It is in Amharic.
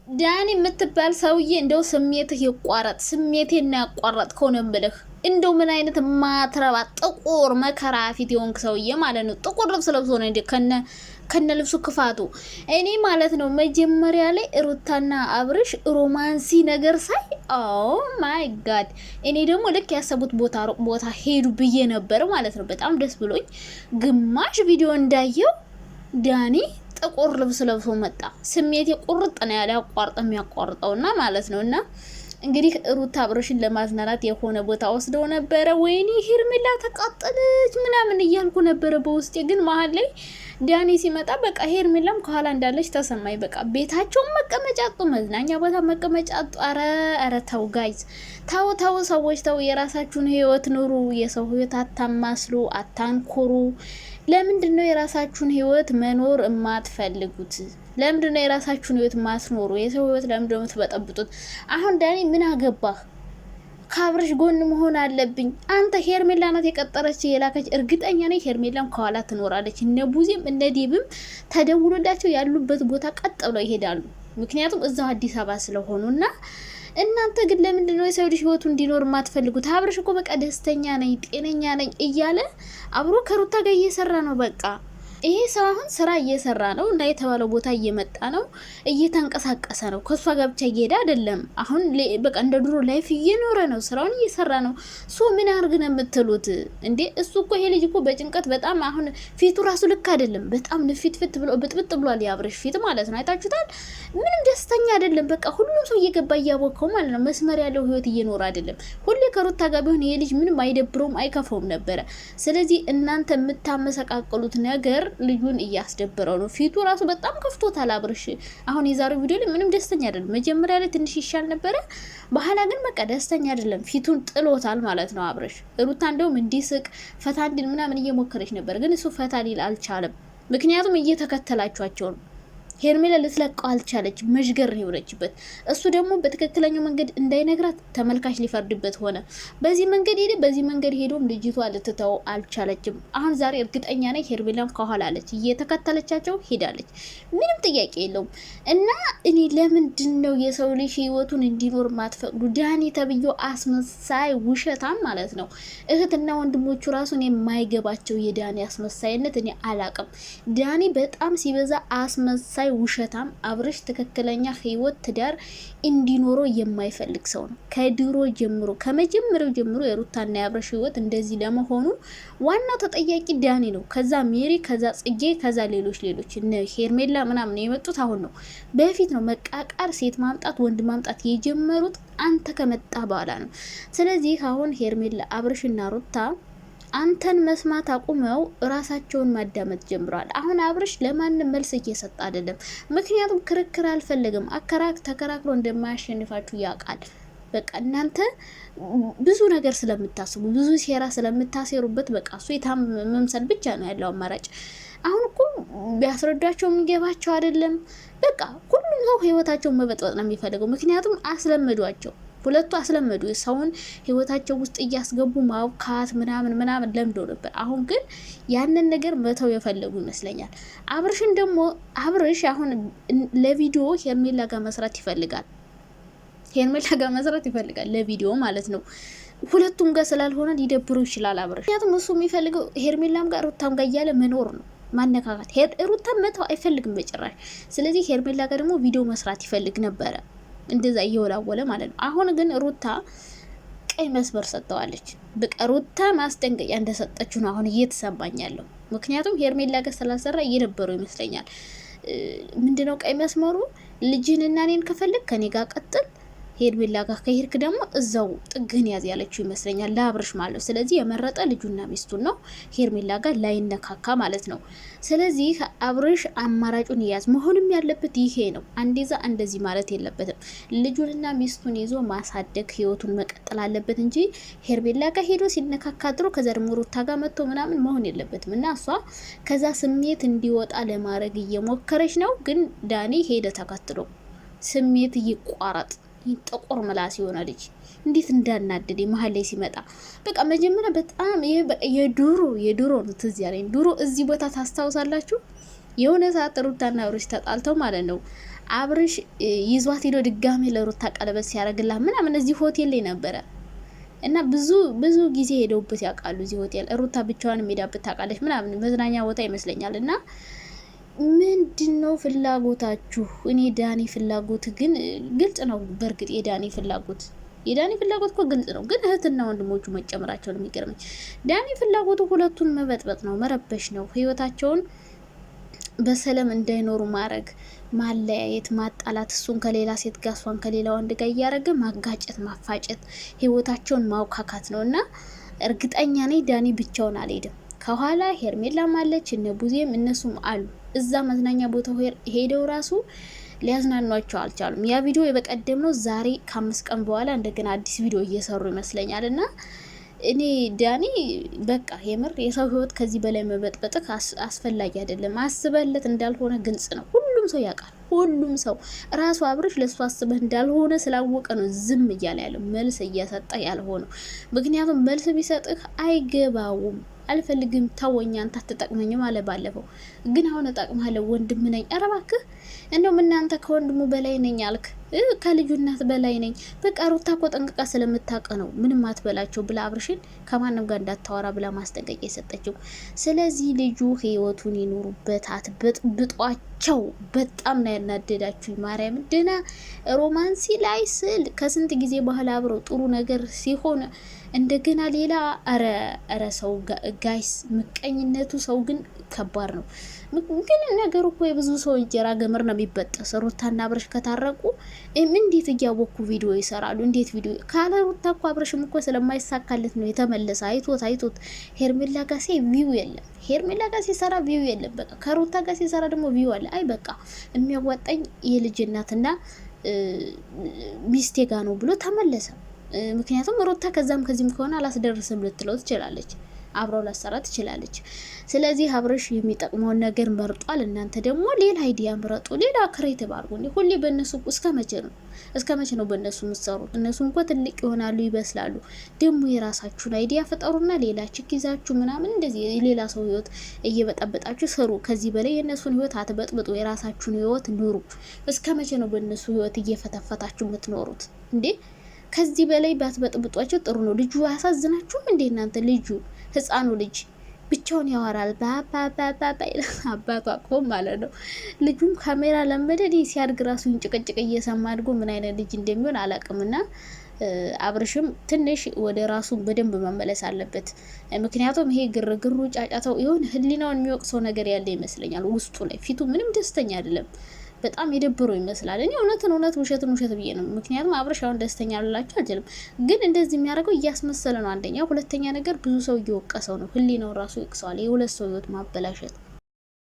ዳኒ የምትባል ሰውዬ እንደው ስሜትህ ይቋረጥ። ስሜቴን ያቋረጥከው ነው የምልህ። እንደው ምን አይነት ማትረባ ጥቁር መከራ ፊት የሆንክ ሰውዬ ማለት ነው። ጥቁር ልብስ ለብሶ ነው እንዴ ከነ ልብሱ ክፋቱ። እኔ ማለት ነው መጀመሪያ ላይ ሩታና አብርሽ ሮማንሲ ነገር ሳይ ኦ ማይ ጋድ፣ እኔ ደግሞ ልክ ያሰቡት ቦታ ሄዱ ብዬ ነበር ማለት ነው። በጣም ደስ ብሎኝ ግማሽ ቪዲዮ እንዳየው ዳኒ ጥቁር ልብስ ለብሶ መጣ። ስሜት ቁርጥ ነው ያለ የሚያቋርጠውና ማለት ነውና እንግዲህ ሩታ አብርሽን ለማዝናናት የሆነ ቦታ ወስደው ነበረ። ወይኔ ሄርሜላ ተቃጠለች ምናምን እያልኩ ነበረ በውስጤ። ግን መሀል ላይ ዳኒ ሲመጣ በቃ ሄርሜላም ከኋላ እንዳለች ተሰማኝ። በቃ ቤታቸውን መቀመጫ አጡ፣ መዝናኛ ቦታ መቀመጫ አጡ። አረ ተው ጋይዝ፣ ተው ሰዎች ተው፣ የራሳችሁን ህይወት ኑሩ። የሰው ህይወት አታማስሉ፣ አታንኮሩ። ለምንድን ነው የራሳችሁን ህይወት መኖር የማትፈልጉት? ለምንድን ነው የራሳችሁን ህይወት ማትኖሩ? የሰው ህይወት ለምንድን ነው የምትበጠብጡት? አሁን ዳኒ ምን አገባህ? ከአብርሽ ጎን መሆን አለብኝ። አንተ ሄርሜላ ናት የቀጠረች የላከች። እርግጠኛ ነኝ ሄርሜላም ከኋላ ትኖራለች። እነ ቡዜም እነ ዲብም ተደውሎላቸው ያሉበት ቦታ ቀጥ ብለው ይሄዳሉ። ምክንያቱም እዛው አዲስ አበባ ስለሆኑና እናንተ ግን ለምንድን ነው የሰው ልጅ ህይወቱ እንዲኖር የማትፈልጉት? አብርሽ እኮ በቃ ደስተኛ ነኝ ጤነኛ ነኝ እያለ አብሮ ከሩታ ጋር እየሰራ ነው። በቃ ይሄ ሰው አሁን ስራ እየሰራ ነው እና የተባለው ቦታ እየመጣ ነው፣ እየተንቀሳቀሰ ነው። ከሷ ጋር ብቻ እየሄደ አይደለም። አሁን በቃ እንደ ድሮ ላይፍ እየኖረ ነው፣ ስራውን እየሰራ ነው። ሶ ምን አርግ ነው የምትሉት እንዴ? እሱ እኮ ይሄ ልጅ እኮ በጭንቀት በጣም አሁን ፊቱ ራሱ ልክ አይደለም። በጣም ንፍትፍት ብሎ ብጥብጥ ብሏል፣ የአብርሽ ፊት ማለት ነው። አይታችሁታል? ምንም ደስተኛ አይደለም። በቃ ሁሉም ሰው እየገባ እያወቀው ማለት ነው። መስመር ያለው ህይወት እየኖረ አይደለም። ሁሌ ከሩታ ጋር ቢሆን ይሄ ልጅ ምንም አይደብረውም አይከፈውም ነበረ። ስለዚህ እናንተ የምታመሰቃቀሉት ነገር ልጁን እያስደበረው ነው። ፊቱ ራሱ በጣም ከፍቶታል አብርሽ። አሁን የዛሬው ቪዲዮ ላይ ምንም ደስተኛ አይደለም። መጀመሪያ ላይ ትንሽ ይሻል ነበረ፣ በኋላ ግን በቃ ደስተኛ አይደለም። ፊቱን ጥሎታል ማለት ነው አብርሽ። ሩታ እንደውም እንዲስቅ ፈታ እንዲል ምናምን እየሞከረች ነበር፣ ግን እሱ ፈታ ሊል አልቻለም። ምክንያቱም እየተከተላቸዋቸው ነው። ሄርሜላ ልትለቀው አልቻለች። መዥገር የሆነችበት እሱ ደግሞ በትክክለኛው መንገድ እንዳይነግራት ተመልካች ሊፈርድበት ሆነ። በዚህ መንገድ ሄዶም ልጅቷ ልትተው አልቻለችም። አሁን ዛሬ እርግጠኛ ነኝ ሄርሜላም ከኋላ አለች፣ እየተከተለቻቸው ሄዳለች። ምንም ጥያቄ የለውም። እና እኔ ለምንድን ነው የሰው ልጅ ህይወቱን እንዲኖር ማትፈቅዱ? ዳኒ ተብዮ አስመሳይ ውሸታም ማለት ነው። እህትና ወንድሞቹ ራሱን የማይገባቸው የዳኒ አስመሳይነት እኔ አላቅም። ዳኒ በጣም ሲበዛ አስመሳይ ውሸታም። አብርሽ ትክክለኛ ህይወት ትዳር እንዲኖረው የማይፈልግ ሰው ነው። ከድሮ ጀምሮ ከመጀመሪያው ጀምሮ የሩታና የአብርሽ ህይወት እንደዚህ ለመሆኑ ዋናው ተጠያቂ ዳኒ ነው። ከዛ ሜሪ፣ ከዛ ጽጌ፣ ከዛ ሌሎች እነ ሄርሜላ ምናምን የመጡት አሁን ነው። በፊት ነው መቃቃር፣ ሴት ማምጣት፣ ወንድ ማምጣት የጀመሩት አንተ ከመጣ በኋላ ነው። ስለዚህ አሁን ሄርሜላ፣ አብርሽና ሩታ አንተን መስማት አቁመው ራሳቸውን ማዳመጥ ጀምረዋል። አሁን አብርሽ ለማንም መልስ እየሰጠ አይደለም። ምክንያቱም ክርክር አልፈለግም። ተከራክሮ እንደማያሸንፋችሁ ያውቃል። በቃ እናንተ ብዙ ነገር ስለምታስቡ ብዙ ሴራ ስለምታሴሩበት በቃ እሱ መምሰል ብቻ ነው ያለው አማራጭ። አሁን እኮ ቢያስረዳቸው የሚገባቸው አይደለም። በቃ ሁሉም ሰው ህይወታቸውን መበጥበጥ ነው የሚፈልገው። ምክንያቱም አስለመዷቸው። ሁለቱ አስለመዱ። ሰውን ህይወታቸው ውስጥ እያስገቡ ማውካት ምናምን ለምዶ ነበር። አሁን ግን ያንን ነገር መተው የፈለጉ ይመስለኛል። አብርሽን ደግሞ አብርሽ አሁን ለቪዲዮ ሄርሜላ ጋር መስራት ይፈልጋል። ለቪዲዮ ማለት ነው። ሁለቱም ጋር ስላልሆነ ሊደብሩ ይችላል አብርሽ። ምክንያቱም እሱ የሚፈልገው ሄርሜላም ጋር ሩታም ጋር እያለ መኖር ነው፣ ማነካካት። ሩታም መተው አይፈልግም በጭራሽ። ስለዚህ ሄርሜላ ጋር ደግሞ ቪዲዮ መስራት ይፈልግ ነበረ፣ እንደዛ እየወላወለ ማለት ነው። አሁን ግን ሩታ ቀይ መስመር ሰጥተዋለች። በቃ ሩታ ማስጠንቀቂያ እንደሰጠችው ነው አሁን እየተሰማኝ ያለው። ምክንያቱም ሄርሜላ ጋር ስላሰራ እየነበረው ይመስለኛል። ምንድነው ቀይ መስመሩ? ልጅህንና እኔን ከፈለግ ከኔ ጋር ቀጥል፣ ሄርሜላ ጋር ከሄድክ ደግሞ እዛው ጥግህን ያዝ ያለችው ይመስለኛል ለአብርሽ ማለት። ስለዚህ የመረጠ ልጁና ሚስቱን ነው፣ ሄርሜላ ጋር ላይነካካ ማለት ነው። ስለዚህ አብርሽ አማራጩን ይያዝ። መሆንም ያለበት ይሄ ነው። አንዴዛ እንደዚህ ማለት የለበትም። ልጁንና ሚስቱን ይዞ ማሳደግ ህይወቱን መቀጠል አለበት እንጂ ሄርሜላ ጋር ሄዶ ሲነካካ ድሮ ከዛ ደግሞ ሩታ ጋር መጥቶ ምናምን መሆን የለበትም። እና እሷ ከዛ ስሜት እንዲወጣ ለማድረግ እየሞከረች ነው። ግን ዳኒ ሄደ ተከትሎ ስሜት ይቋረጥ። ጥቁር ምላስ የሆነ ልጅ እንዴት እንዳናደደ መሀል ላይ ሲመጣ በቃ መጀመሪያ በጣም የድሮ ነው ትዝ ያለኝ። ድሮ እዚህ ቦታ ታስታውሳላችሁ? የሆነ ሰዓት ሩታና አብርሽ ተጣልተው ማለት ነው። አብርሽ ይዟት ሄዶ ድጋሜ ለሩታ ቀለበት ሲያደርግላት ምናምን እዚህ ሆቴል ላይ ነበረ እና ብዙ ጊዜ ሄደውበት ያውቃሉ። እዚህ ሆቴል ሩታ ብቻዋን ሄዳበት ታውቃለች ምናምን መዝናኛ ቦታ ይመስለኛል። እና ምንድነው ፍላጎታችሁ? እኔ ዳኒ ፍላጎት ግን ግልጽ ነው። በእርግጥ የዳኒ ፍላጎት እኮ ግልጽ ነው። ግን እህትና ወንድሞቹ መጨመራቸው ነው የሚገርመኝ። ዳኒ ፍላጎቱ ሁለቱን መበጥበጥ ነው፣ መረበሽ ነው፣ ህይወታቸውን በሰላም እንዳይኖሩ ማድረግ፣ ማለያየት፣ ማጣላት፣ እሱን ከሌላ ሴት ጋር እሷን ከሌላ ወንድ ጋር እያደረገ ማጋጨት፣ ማፋጨት፣ ህይወታቸውን ማውካካት ነው። እና እርግጠኛ ነኝ ዳኒ ብቻውን አልሄድም። ከኋላ ሄርሜላም አለች፣ እነ ቡዜም እነሱም አሉ። እዛ መዝናኛ ቦታ ሄደው ራሱ ሊያዝናኗቸው አልቻሉም። ያ ቪዲዮ የበቀደም ነው። ዛሬ ከ5 ቀን በኋላ እንደገና አዲስ ቪዲዮ እየሰሩ ይመስለኛል። እና እኔ ዳኒ በቃ የምር የሰው ህይወት ከዚህ በላይ መበጥበጥህ አስፈላጊ አይደለም። አስበለት እንዳልሆነ ግልጽ ነው። ሁሉም ሰው ያውቃል። ሁሉም ሰው ራሱ አብርሽ ለሱ አስበህ እንዳልሆነ ስላወቀ ነው ዝም እያለ ያለው፣ መልስ እየሰጠ ያልሆነው። ምክንያቱም መልስ ቢሰጥህ አይገባውም። አልፈልግም ታወኛ አንተ አትጠቅመኝም አለ ባለፈው። ግን አሁን እጠቅምሃለሁ ወንድም ነኝ። ኧረ እባክህ እንደውም እናንተ ከወንድሙ በላይ ነኝ አልክ፣ ከልጁ እናት በላይ ነኝ። በቃ ሩታ እኮ ጠንቅቃ ስለምታውቅ ነው ምንም አትበላቸው ብላ አብርሽን ከማንም ጋር እንዳታወራ ብላ ማስጠንቀቂያ የሰጠችው። ስለዚህ ልጁ ህይወቱን ይኑሩበት፣ አትበጥብጧቸው። በጣም ነው ያናደዳችሁ። ማርያም ደና ሮማንሲ ላይ ስል ከስንት ጊዜ በኋላ አብረው ጥሩ ነገር ሲሆን እንደገና ሌላ አረ ሰው ጋይስ ምቀኝነቱ ሰው ግን ከባድ ነው። ግን ነገሩ እኮ የብዙ ሰው እንጀራ ገመር ነው የሚበጠስ። ሩታና አብርሽ ከታረቁ እንዴት እያወኩ ቪዲዮ ይሰራሉ? እንዴት ቪዲዮ ካለ ሩታ እኮ አብርሽም እኮ ስለማይሳካለት ነው የተመለሰ። አይቶት ሄርሜላ ጋር ቪው የለም። ሄርሜላ ጋር ሲሰራ ቪው የለም። በቃ ከሩታ ጋር ሲሰራ ደግሞ ቪው አለ። አይ በቃ የሚያዋጣኝ የልጅ እናትና ሚስቴ ጋር ነው ብሎ ተመለሰ። ምክንያቱም ሩታ ከዛም ከዚህም ከሆነ አላስደርስም ልትለው ትችላለች፣ አብረው ላሰራ ትችላለች። ስለዚህ አብርሽ የሚጠቅመውን ነገር መርጧል። እናንተ ደግሞ ሌላ አይዲያ ምረጡ፣ ሌላ ክሬቲቭ አድርጉ። ሁሌ በእነሱ እስከ መቼ ነው በእነሱ የምትሰሩት? እነሱ እንኳ ትልቅ ይሆናሉ ይበስላሉ። ደግሞ የራሳችሁን አይዲያ ፈጠሩና ሌላ ችክ ይዛችሁ ምናምን እንደዚህ የሌላ ሰው ህይወት እየበጠበጣችሁ ስሩ። ከዚህ በላይ የእነሱን ህይወት አትበጥብጡ፣ የራሳችሁን ህይወት ኑሩ። እስከ መቼ ነው በእነሱ ህይወት እየፈተፈታችሁ የምትኖሩት እንዴ? ከዚህ በላይ ባትበጥብጧቸው ጥሩ ነው። ልጁ አያሳዝናችሁም እንዴ እናንተ? ልጁ ህፃኑ ልጅ ብቻውን ያወራል ባባባባ አባቱ አቅፎ ማለት ነው። ልጁም ካሜራ ለመደ። ሲያድግ ራሱ እንጭቅጭቅ እየሰማ አድጎ ምን አይነት ልጅ እንደሚሆን አላቅምና አብርሽም ትንሽ ወደ ራሱ በደንብ መመለስ አለበት። ምክንያቱም ይሄ ግርግሩ ጫጫታው ይሁን ህሊናውን የሚወቅሰው ነገር ያለ ይመስለኛል። ውስጡ ላይ ፊቱ ምንም ደስተኛ አይደለም። በጣም የደብረው ይመስላል። እኔ እውነትን ውሸትን ውሸት ብዬ ነው። ምክንያቱም አብርሽ አሁን ደስተኛ ልላችሁ አልችልም። ግን እንደዚህ የሚያደርገው እያስመሰለ ነው። አንደኛ፣ ሁለተኛ ነገር ብዙ ሰው እየወቀሰው ነው። ህሊናው ራሱ ይወቅሰዋል። የሁለት ሰው ህይወት ማበላሸት